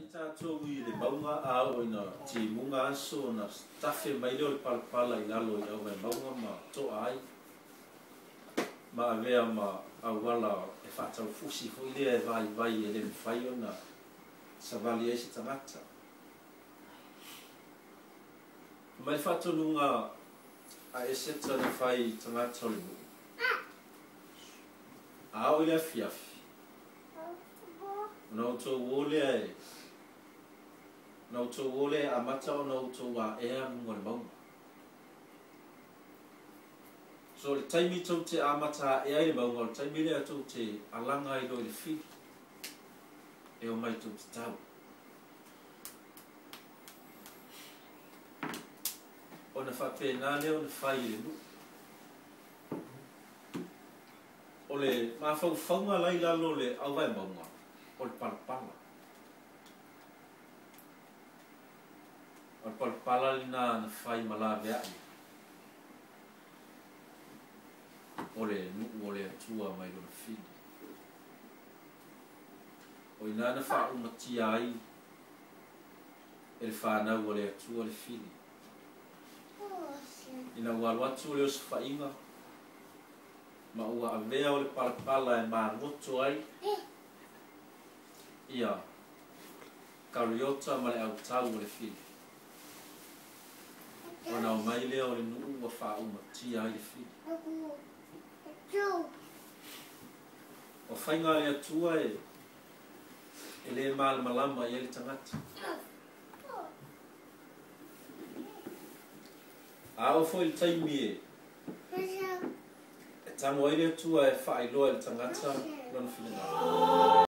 Tātou I le maunga a o ina ti munga aso na tafe mai leo le palapala I lalo I au mai maunga ma toa ai. Ma avea ma awala e whātau fusi hui lea e vai e le mwhai o na savali eisi tangata. Mai whātau nunga a eseta na whai tangata o le mu. A o lea fiafi. Nautou wole ai. Nautou wole a mata o nautou wa ea munga le maunga. So le taimi tau te amata ea le maunga, le taimi lea tau te alanga I lo le fi. E o mai tau te tau. O na whapena leo na whai le mu. O le mawhau whaunga lai lalo le awai maunga. O le palapala. O le palapala lina na whai malawe ai. O le nuu o le atua mai lo na whini. O ina na wha umatia ai. E le whanau o le atua le whini. Ina walu atu le osu whainga. Ma ua avea o le palapala e maa ngoto ai. Ia kariota ma le autau o le whini. O na o mai lea o le nuu wa wha umatia ai le whini. O whainga le atua e le malama I le tangata. A o foi le taimi e tango ai le atua e wha iloa le tangata lona whini.